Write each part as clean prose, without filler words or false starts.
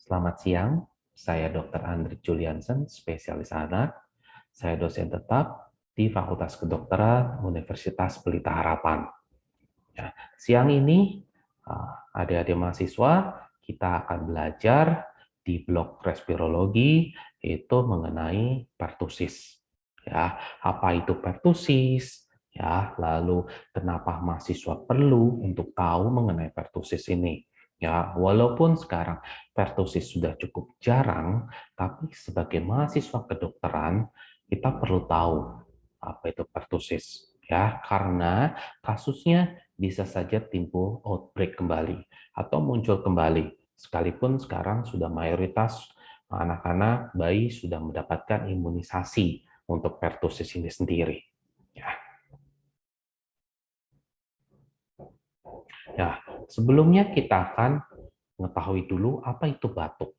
Selamat siang, saya Dr. Andrik Juliansen, spesialis anak. Saya dosen tetap di Fakultas Kedokteran Universitas Pelita Harapan. Ya, siang ini, adik-adik mahasiswa, kita akan belajar di blok respirologi, yaitu mengenai pertusis. Ya, apa itu pertusis? Ya, lalu kenapa mahasiswa perlu untuk tahu mengenai pertusis ini? Ya, walaupun sekarang pertusis sudah cukup jarang, tapi sebagai mahasiswa kedokteran kita perlu tahu apa itu pertusis. Ya, karena kasusnya bisa saja timbul outbreak kembali atau muncul kembali. Sekalipun sekarang sudah mayoritas anak-anak bayi sudah mendapatkan imunisasi untuk pertusis ini sendiri. Ya, ya. Sebelumnya kita akan mengetahui dulu apa itu batuk.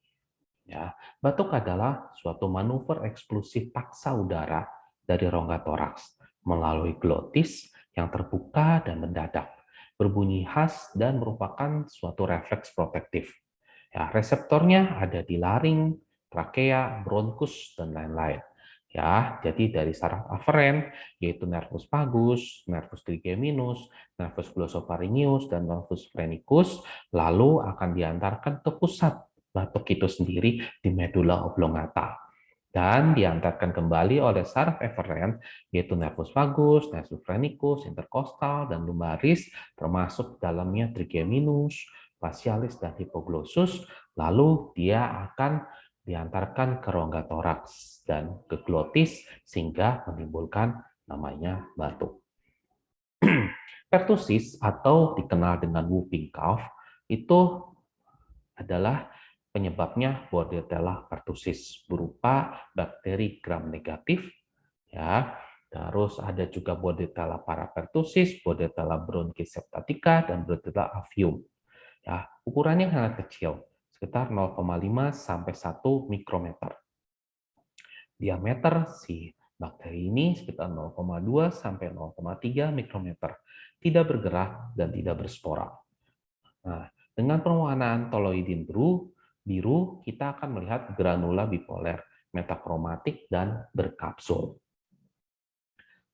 Ya, batuk adalah suatu manuver eksklusif paksa udara dari rongga toraks melalui glotis yang terbuka dan mendadak, berbunyi khas dan merupakan suatu refleks protektif. Ya, reseptornya ada di laring, trakea, bronkus, dan lain-lain. Ya, jadi dari saraf aferen, yaitu nervus vagus, nervus trigeminus, nervus glossopharyngeus, dan nervus phrenikus, lalu akan diantarkan ke pusat batuk itu sendiri di medula oblongata dan diantarkan kembali oleh saraf eferen yaitu nervus vagus, nervus phrenikus, interkostal dan lumbaris termasuk dalamnya trigeminus, facialis dan hipoglossus, lalu dia akan diantarkan ke rongga toraks dan ke glotis sehingga menimbulkan namanya batuk. Pertusis atau dikenal dengan whooping cough itu adalah penyebabnya Bordetella pertussis berupa bakteri gram negatif, ya. Terus ada juga Bordetella parapertussis, Bordetella bronchoseptatica, dan Bordetella avium. Ya, ukurannya sangat kecil, sekitar 0,5 sampai 1 mikrometer. Diameter si bakteri ini sekitar 0,2 sampai 0,3 mikrometer. Tidak bergerak dan tidak berspora. Nah, dengan perwarnaan toloidin biru, kita akan melihat granula bipolar, metakromatik, dan berkapsul.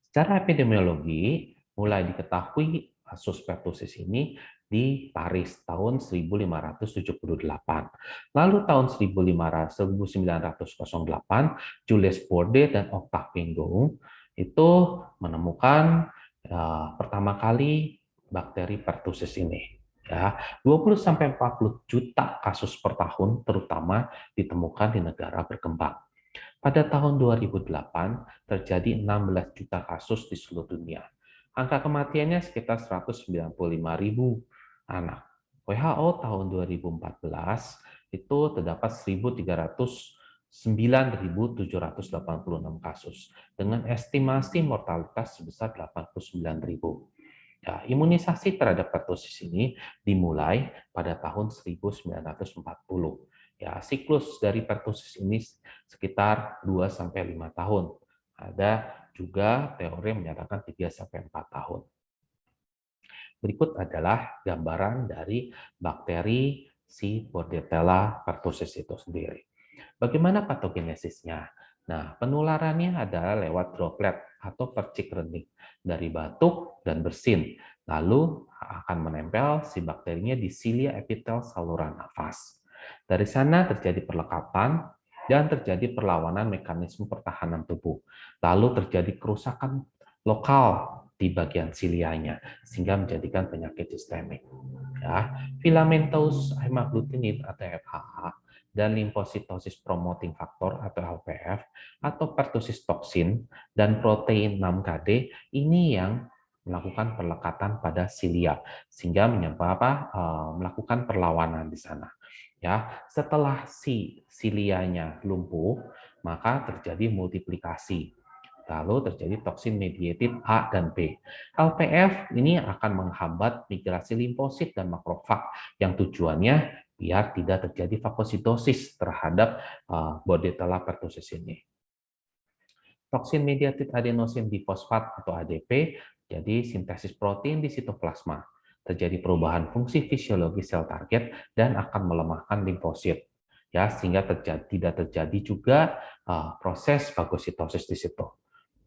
Secara epidemiologi, mulai diketahui kasus pertusis ini di Paris tahun 1578. Lalu tahun 1908, Jules Bordet dan Octave Pingot itu menemukan pertama kali bakteri pertusis ini. Ya, 20-40 juta kasus per tahun terutama ditemukan di negara berkembang. Pada tahun 2008, terjadi 16 juta kasus di seluruh dunia. Angka kematiannya sekitar 195.000 anak. WHO tahun 2014 itu terdapat 9.786 kasus dengan estimasi mortalitas sebesar 89.000. Ya, imunisasi terhadap pertusis ini dimulai pada tahun 1940. Ya, siklus dari pertusis ini sekitar 2-5 tahun. Ada juga teori yang menyatakan 3-4 tahun. Berikut adalah gambaran dari bakteri si Bordetella pertussis itu sendiri. Bagaimana patogenesisnya? Nah, penularannya adalah lewat droplet atau percik rening dari batuk dan bersin. Lalu akan menempel si bakterinya di silia epitel saluran nafas. Dari sana terjadi perlekatan dan terjadi perlawanan mekanisme pertahanan tubuh. Lalu terjadi kerusakan lokal di bagian silianya sehingga menjadikan penyakit sistemik. Ya, filamentous hemagglutinin atau FHH dan limfositosis promoting factor atau LPF atau pertussis toksin dan protein 6-KD ini yang melakukan perlekatan pada silia sehingga melakukan perlawanan di sana. Ya, setelah si silianya lumpuh, maka terjadi multiplikasi. Lalu terjadi toksin mediated A dan B. LPF ini akan menghambat migrasi limfosit dan makrofag yang tujuannya biar tidak terjadi fagositosis terhadap Bordetella pertussis ini. Toksin mediated adenosine difosfat atau ADP, jadi sintesis protein di sitoplasma. Terjadi perubahan fungsi fisiologi sel target dan akan melemahkan limfosit. ya, sehingga tidak terjadi juga proses fagositosis di situ.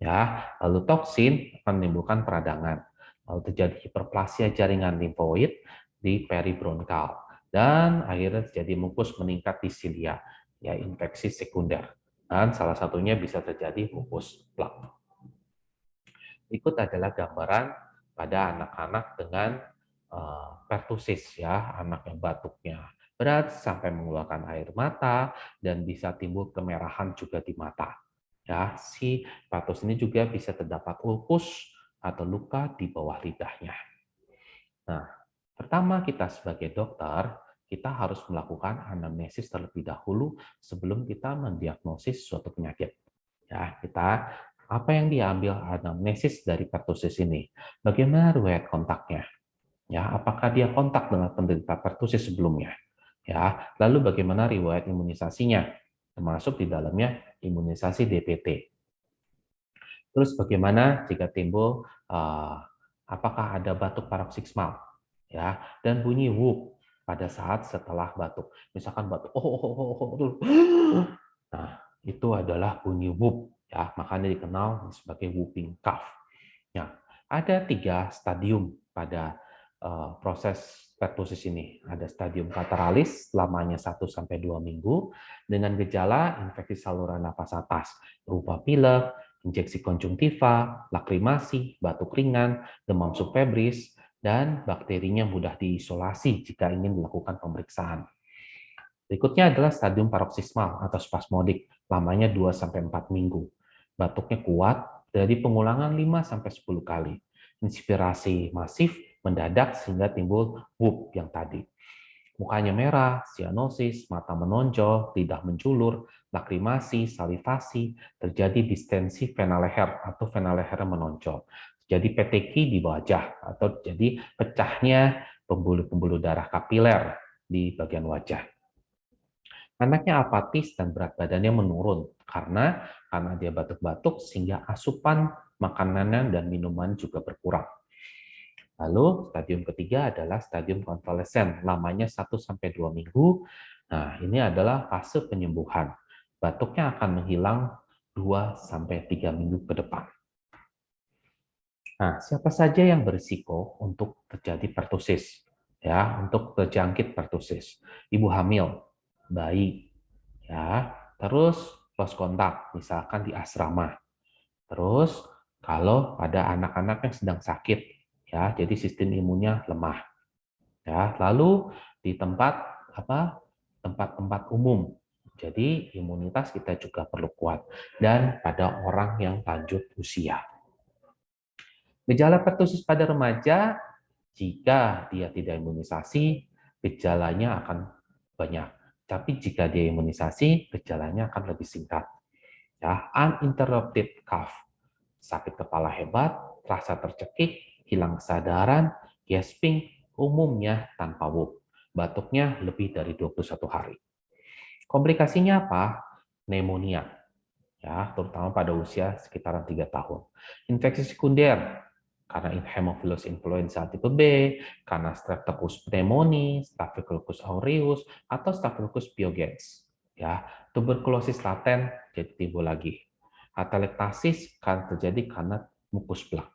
Ya, lalu toksin akan menimbulkan peradangan. Lalu terjadi hiperplasia jaringan limfoid di peribronkal dan akhirnya terjadi mukus meningkat di silia, ya infeksi sekunder. Dan salah satunya bisa terjadi lupus plak. Berikut adalah gambaran pada anak-anak dengan pertusis, ya, anak yang batuknya berat sampai mengeluarkan air mata dan bisa timbul kemerahan juga di mata. Ya, si pertus ini juga bisa terdapat ulkus atau luka di bawah lidahnya. Nah, pertama kita sebagai dokter, kita harus melakukan anamnesis terlebih dahulu sebelum kita mendiagnosis suatu penyakit. Ya, kita apa yang diambil anamnesis dari pertusis ini? Bagaimana riwayat kontaknya? Ya, apakah dia kontak dengan penderita pertusis sebelumnya? Ya, lalu bagaimana riwayat imunisasinya? Termasuk di dalamnya imunisasi DPT. Terus bagaimana jika timbul apakah ada batuk paroksimal, ya, dan bunyi whoop pada saat setelah batuk. Misalkan batuk nah, itu adalah bunyi whoop, ya, makanya dikenal sebagai whooping cough. Nah, ada 3 stadium pada proses pertusis ini. Ada stadium lateralis lamanya 1-2 minggu dengan gejala infeksi saluran napas atas berupa pilek, injeksi konjungtiva, lakrimasi, batuk ringan, demam subfebris, dan bakterinya mudah diisolasi jika ingin dilakukan pemeriksaan. Berikutnya adalah stadium paroksismal atau spasmodik, lamanya 2-4 minggu. Batuknya kuat, dari pengulangan 5-10 kali. Inspirasi masif, mendadak sehingga timbul whoop yang tadi. Mukanya merah, sianosis, mata menonjol, lidah menjulur, lakrimasi, salivasi, terjadi distensi vena leher atau vena leher menonjol. Jadi peteki di wajah atau jadi pecahnya pembuluh-pembuluh darah kapiler di bagian wajah. Anaknya apatis dan berat badannya menurun karena dia batuk-batuk sehingga asupan makanannya dan minuman juga berkurang. Lalu stadium ketiga adalah stadium konvalesen, lamanya 1-2 minggu. Nah, ini adalah fase penyembuhan. Batuknya akan menghilang 2-3 minggu ke depan. Nah, siapa saja yang berisiko untuk terjadi pertusis? Ya, untuk terjangkit pertusis. Ibu hamil, bayi, ya. Terus close kontak, misalkan di asrama. Terus kalau pada anak-anak yang sedang sakit, ya, jadi sistem imunnya lemah. Ya, lalu di tempat-tempat umum. Jadi imunitas kita juga perlu kuat dan pada orang yang lanjut usia. Gejala pertusis pada remaja, jika dia tidak imunisasi, gejalanya akan banyak. Tapi jika dia imunisasi, gejalanya akan lebih singkat. Ya, uninterrupted cough, sakit kepala hebat, rasa tercekik, hilang kesadaran, gasping, umumnya tanpa whoop. Batuknya lebih dari 21 hari. Komplikasinya apa? Pneumonia, ya, terutama pada usia sekitaran 3 tahun. Infeksi sekunder, karena Haemophilus influenza tipe B, karena Streptococcus pneumoniae, Staphylococcus aureus, atau Staphylococcus pyogenes. Ya, tuberkulosis laten jadi timbul lagi. Atelektasis kan terjadi karena mukus plak.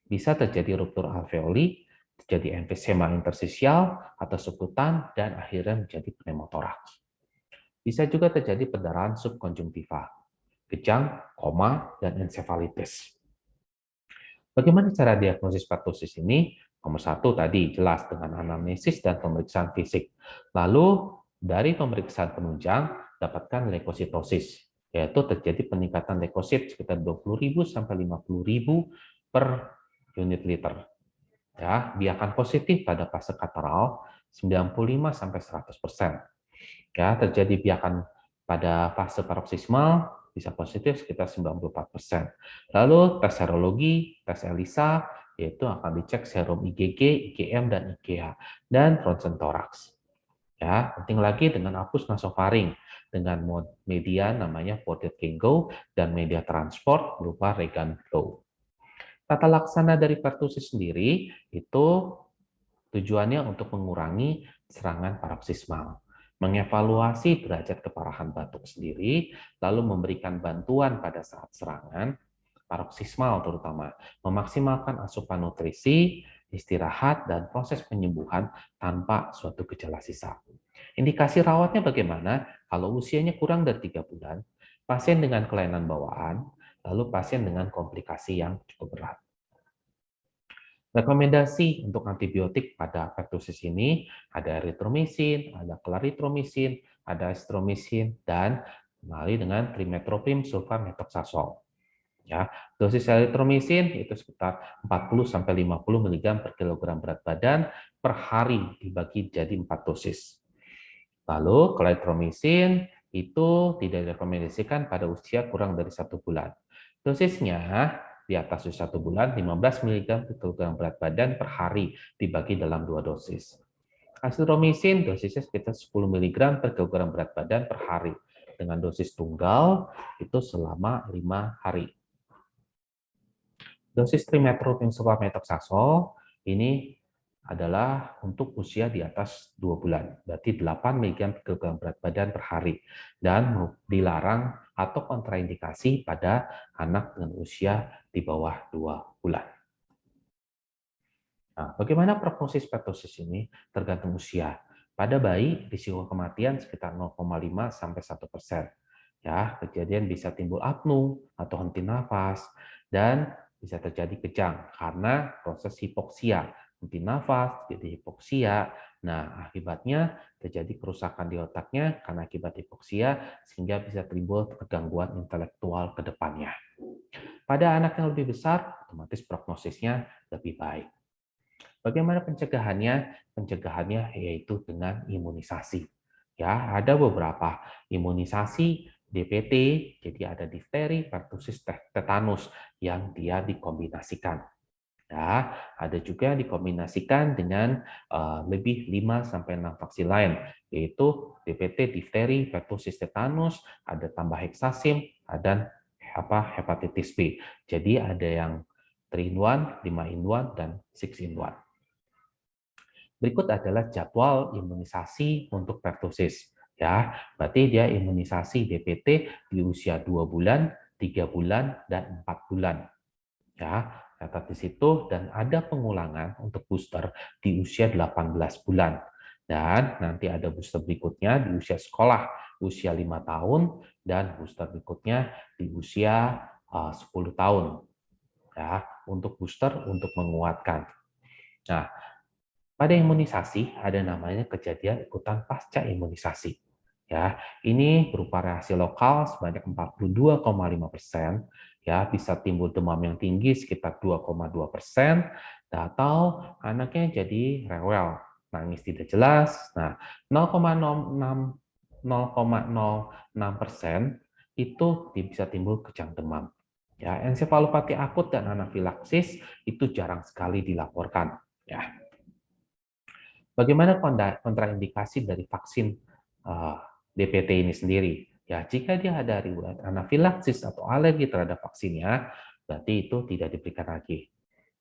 Bisa terjadi ruptur alveoli, terjadi emfisema interstisial atau sukutan, dan akhirnya menjadi pneumotoraks. Bisa juga terjadi pendarahan subkonjungtiva, kejang, koma, dan ensefalitis. Bagaimana cara diagnosis pertusis ini? Nomor 1 tadi jelas dengan anamnesis dan pemeriksaan fisik. Lalu dari pemeriksaan penunjang dapatkan leukositosis, yaitu terjadi peningkatan leukosit sekitar 20.000 sampai 50.000 per unit liter. Ya, biarkan positif pada fase kataral 95 sampai 100%. Ya, terjadi biarkan pada fase paroksismal bisa positif sekitar 94%. Lalu tes serologi, tes ELISA, yaitu akan dicek serum IgG, IgM, dan IgA, dan ronsen toraks. Ya, penting lagi dengan apus nasofaring dengan media namanya Ported Kingo dan media transport berupa Regan Flow. Tata laksana dari pertusis sendiri itu tujuannya untuk mengurangi serangan paroksismal. mengevaluasi derajat keparahan batuk sendiri, lalu memberikan bantuan pada saat serangan, paroksismal terutama, memaksimalkan asupan nutrisi, istirahat, dan proses penyembuhan tanpa suatu gejala sisa. Indikasi rawatnya bagaimana? Kalau usianya kurang dari 3 bulan, pasien dengan kelainan bawaan, lalu pasien dengan komplikasi yang cukup berat. Rekomendasi untuk antibiotik pada pertusis ini ada erythromycin, ada clarithromycin, ada azithromycin, dan kembali dengan trimethoprim sulfamethoxazole. Ya, dosis erythromycin itu sekitar 40-50 mg per kilogram berat badan per hari dibagi jadi 4 dosis. Lalu clarithromycin itu tidak direkomendasikan pada usia kurang dari 1 bulan. Dosisnya di atas usia 1 bulan 15 mg per kilogram berat badan per hari dibagi dalam 2 dosis. Azithromycin dosisnya sekitar 10 mg per kilogram berat badan per hari dengan dosis tunggal itu selama 5 hari. Dosis trimethoprim sulfamethoxazole ini adalah untuk usia di atas 2 bulan, berarti 8 mg per kilogram berat badan per hari, dan dilarang atau kontraindikasi pada anak dengan usia di bawah 2 bulan. Nah, bagaimana prognosis pertusis ini? Tergantung usia. Pada bayi, risiko kematian sekitar 0,5 sampai 1%. Ya, kejadian bisa timbul apnu atau henti nafas dan bisa terjadi kejang karena proses hipoksia. Henti nafas, jadi hipoksia. Nah, akibatnya terjadi kerusakan di otaknya karena akibat hipoksia sehingga bisa timbul gangguan intelektual ke depannya. Pada anak yang lebih besar, otomatis prognosisnya lebih baik. Bagaimana pencegahannya? Pencegahannya yaitu dengan imunisasi. Ya, ada beberapa imunisasi DPT, jadi ada difteri, pertusis, tetanus yang dia dikombinasikan. Ya, ada juga yang dikombinasikan dengan lebih 5 sampai 6 vaksin lain, yaitu DPT, difteri, pertusis, tetanus, ada tambah heksasim, dan hepatitis B. Jadi ada yang 3 in 1, 5 in 1, dan 6 in 1. Berikut adalah jadwal imunisasi untuk pertusis. Ya, berarti dia imunisasi DPT di usia 2 bulan, 3 bulan, dan 4 bulan. Ya, catat di situ, dan ada pengulangan untuk booster di usia 18 bulan. Dan nanti ada booster berikutnya di usia sekolah, usia 5 tahun, dan booster berikutnya di usia 10 tahun. Ya, untuk booster untuk menguatkan. Nah, pada imunisasi ada namanya kejadian ikutan pasca imunisasi. Ya, ini berupa reaksi lokal sebanyak 42,5%, ya bisa timbul demam yang tinggi sekitar 2,2%, atau anaknya jadi rewel, nangis tidak jelas. Nah, 0,06% itu bisa timbul kejang demam. Ya, ensefalopati akut dan anafilaksis itu jarang sekali dilaporkan. Ya. Bagaimana kontraindikasi dari vaksin DPT ini sendiri? Ya, jika dia ada riwayat anafilaksis atau alergi terhadap vaksinnya, berarti itu tidak diberikan lagi.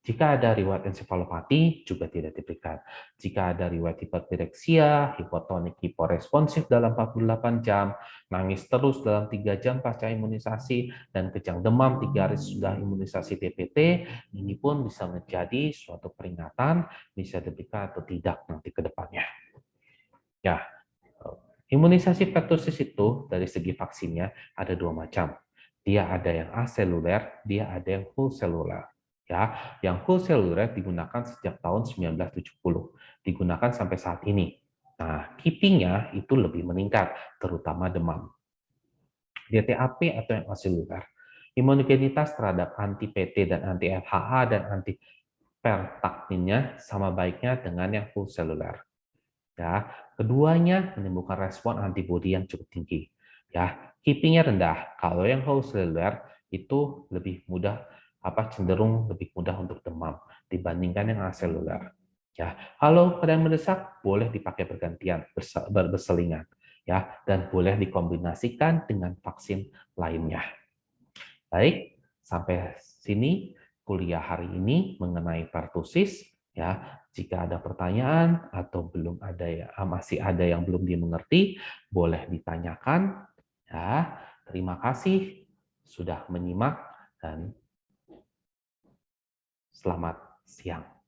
Jika ada riwayat ensefalopati, juga tidak diberikan. Jika ada riwayat hiperpireksia, hipotonik hiporesponsif dalam 48 jam, nangis terus dalam 3 jam pasca imunisasi, dan kejang demam 3 hari sudah imunisasi DPT, ini pun bisa menjadi suatu peringatan, bisa diberikan atau tidak nanti ke depannya. Ya, imunisasi pertusis itu dari segi vaksinnya ada 2 macam. Dia ada yang aseluler, dia ada yang full seluler. Ya, yang full seluler digunakan sejak tahun 1970, digunakan sampai saat ini. Nah, kipinya itu lebih meningkat, terutama demam. DTaP atau yang aseluler, imunogenitas terhadap anti-PT dan anti-FHA dan anti-pertaktinnya sama baiknya dengan yang full seluler. Ya, keduanya menimbulkan respon antibodi yang cukup tinggi. Ya, kipinya rendah. Kalau yang whole cellular itu lebih mudah cenderung lebih mudah untuk demam dibandingkan yang aseluler. Ya, kalau keadaan mendesak boleh dipakai bergantian berselingan ya, dan boleh dikombinasikan dengan vaksin lainnya. Baik, sampai sini kuliah hari ini mengenai pertusis Ya, jika ada pertanyaan atau masih ada yang belum dimengerti, boleh ditanyakan. Ya, terima kasih sudah menyimak dan selamat siang.